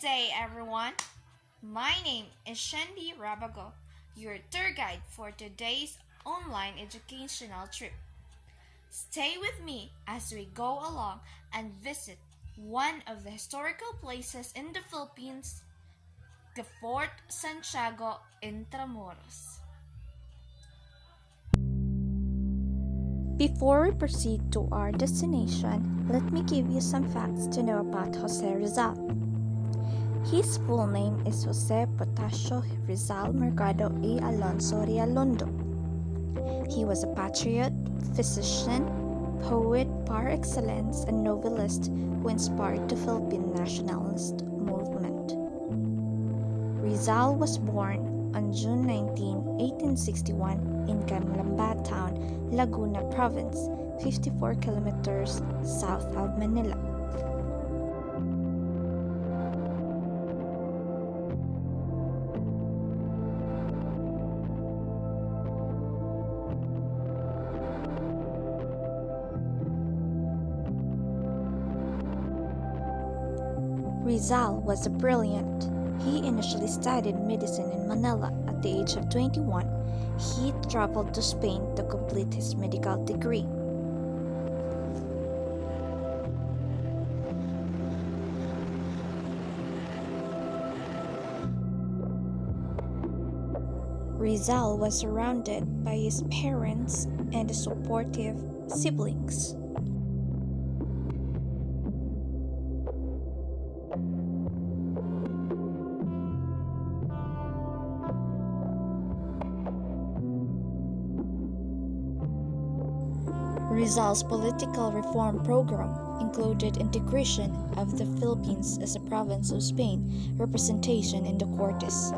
day, everyone. My name is Shandy Rabago, your tour guide for today's online educational trip. Stay with me as we go along and visit one of the historical places in the Philippines, the Fort Santiago Intramuros. Before we proceed to our destination, let me give you some facts to know about Jose Rizal. His full name is Jose Potasio Rizal Mercado y Alonso Rialondo. He was a patriot, physician, poet par excellence, and novelist who inspired the Philippine nationalist movement. Rizal was born on June 19, 1861 in Canlamba Town, Laguna Province, 54 kilometers south of Manila. Rizal was brilliant. He initially studied medicine in Manila. At the age of 21, he traveled to Spain to complete his medical degree. Rizal was surrounded by his parents and supportive siblings. Rizal's political reform program included integration of the Philippines as a province of Spain, representation in the Cortes.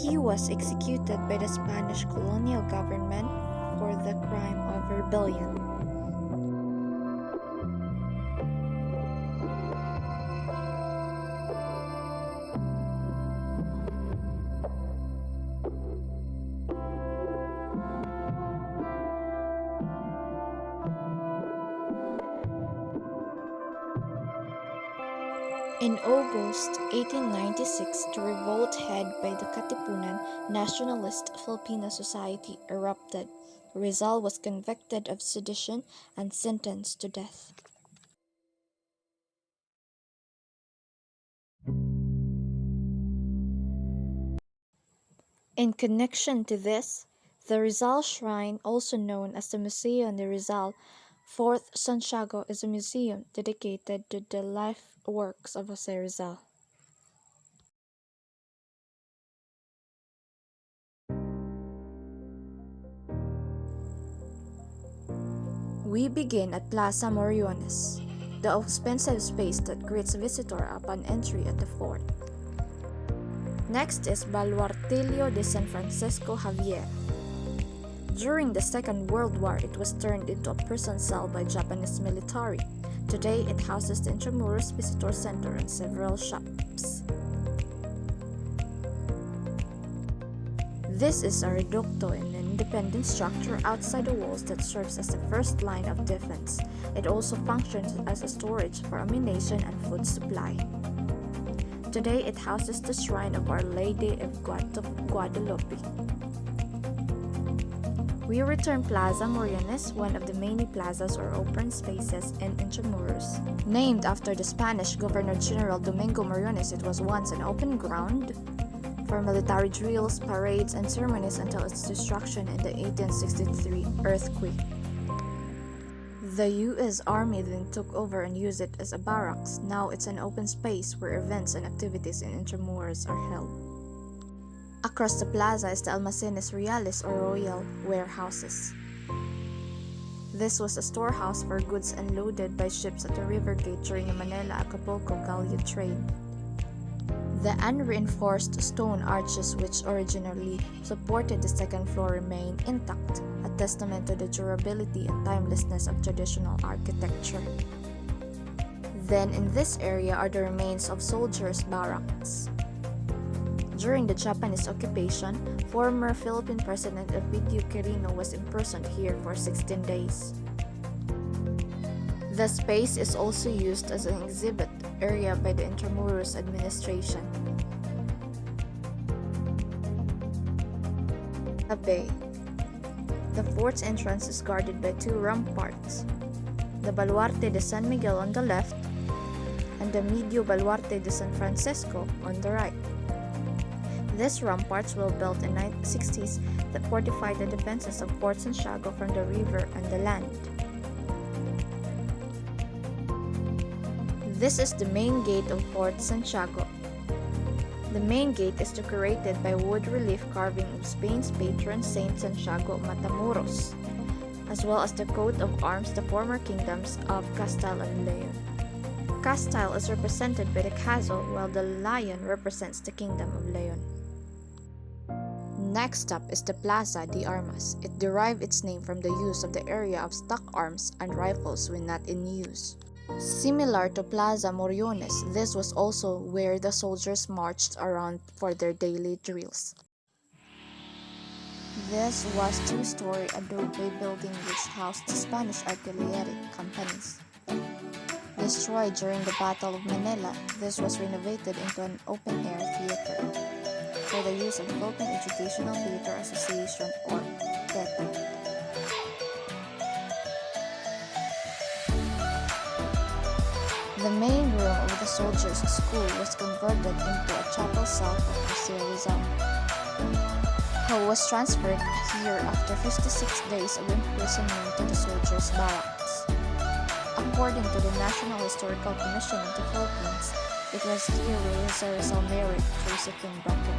He was executed by the Spanish colonial government for the crime of rebellion. In August 1896, the revolt headed by the Katipunan Nationalist Filipino Society erupted. Rizal was convicted of sedition and sentenced to death. In connection to this, the Rizal Shrine, also known as the Museo de Rizal, Fort Santiago, is a museum dedicated to the life works of Jose Rizal. We begin at Plaza Moriones, the expensive space that greets visitor upon entry at the fort. Next is Baluartillo de San Francisco Javier. During the Second World War, it was turned into a prison cell by Japanese military. Today, it houses the Intramuros Visitor Center and several shops. This is a reducto, an independent structure outside the walls that serves as the first line of defense. It also functions as a storage for ammunition and food supply. Today, it houses the shrine of Our Lady of Guadalupe. We return Plaza Moriones, one of the many plazas or open spaces in Intramuros. Named after the Spanish Governor-General Domingo Moriones, it was once an open ground for military drills, parades, and ceremonies until its destruction in the 1863 earthquake. The U.S. Army then took over and used it as a barracks. Now it's an open space where events and activities in Intramuros are held. Across the plaza is the Almacenes Reales or Royal Warehouses. This was a storehouse for goods unloaded by ships at the river gate during the Manila-Acapulco galleon trade. The unreinforced stone arches which originally supported the second floor remain intact, a testament to the durability and timelessness of traditional architecture. Then in this area are the remains of soldiers' barracks. During the Japanese occupation, former Philippine President Elpidio Quirino was imprisoned here for 16 days. The space is also used as an exhibit area by the Intramuros administration. A bay. The fort's entrance is guarded by two ramparts, the Baluarte de San Miguel on the left and the Medio Baluarte de San Francisco on the right. These ramparts were built in the 1960s that fortified the defenses of Fort Santiago from the river and the land. This is the main gate of Fort Santiago. The main gate is decorated by wood relief carving of Spain's patron Saint Santiago Matamoros, as well as the coat of arms the former kingdoms of Castile and Leon. Castile is represented by the castle while the lion represents the kingdom of Leon. Next up is the Plaza de Armas. It derived its name from the use of the area of stock arms and rifles when not in use. Similar to Plaza Moriones, this was also where the soldiers marched around for their daily drills. This was a two-story adobe building which housed the Spanish artillery companies. Destroyed during the Battle of Manila, this was renovated into an open-air theater for the use of the Philippine Educational Theater Association or PETA. The main room of the soldiers' school was converted into a chapel south of Jose Rizal, who was transferred here after 56 days of imprisonment to the soldiers' barracks. According to the National Historical Commission of the Philippines, it was here where Jose Rizal married Josephine Bracken.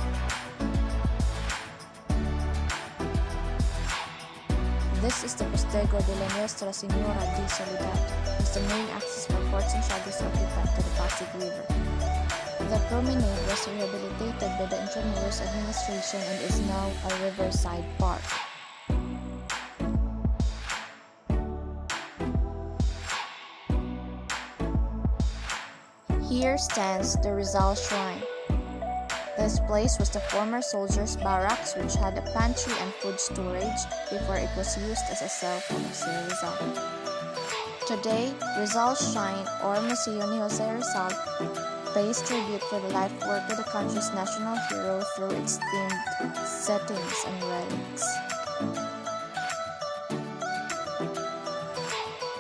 This is the Postego de la Nuestra Señora de Soledad, as the main access for Fort Santiago's occupant to the Pasig River. The promenade was rehabilitated by the Intramuros administration and is now a riverside park. Here stands the Rizal Shrine. This place was the former soldiers' barracks which had a pantry and food storage before it was used as a cell for Jose Rizal. Today, Rizal Shrine or Museo ni Jose Rizal pays tribute for the life work of the country's national hero through its themed settings and relics.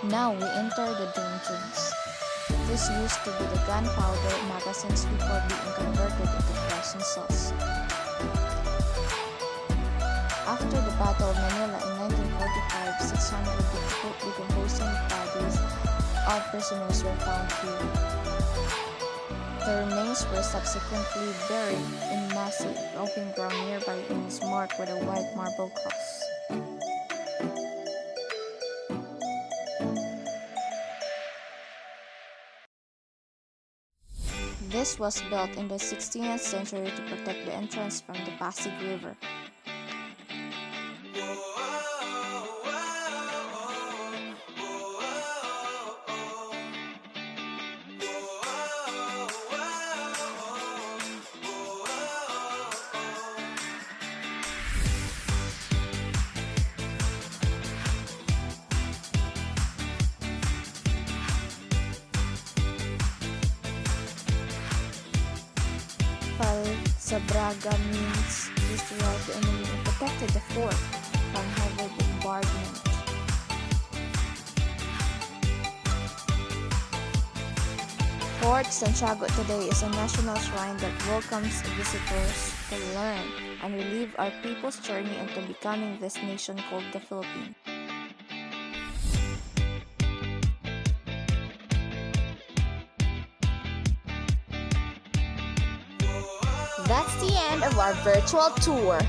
Now we enter the dungeons. This used to be the gunpowder magazines before being converted into prison cells. After the Battle of Manila in 1945, 600 decomposing bodies of prisoners were found here. The remains were subsequently buried in massive open ground nearby and is marked with a white marble cross. This was built in the 16th century to protect the entrance from the Pasig River. Sabraga means used to rout the enemy and protected the fort from heavy bombardment. Fort Santiago today is a national shrine that welcomes visitors to learn and relive our people's journey into becoming this nation called the Philippines. That's the end of our virtual tour.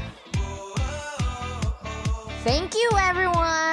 Thank you, everyone!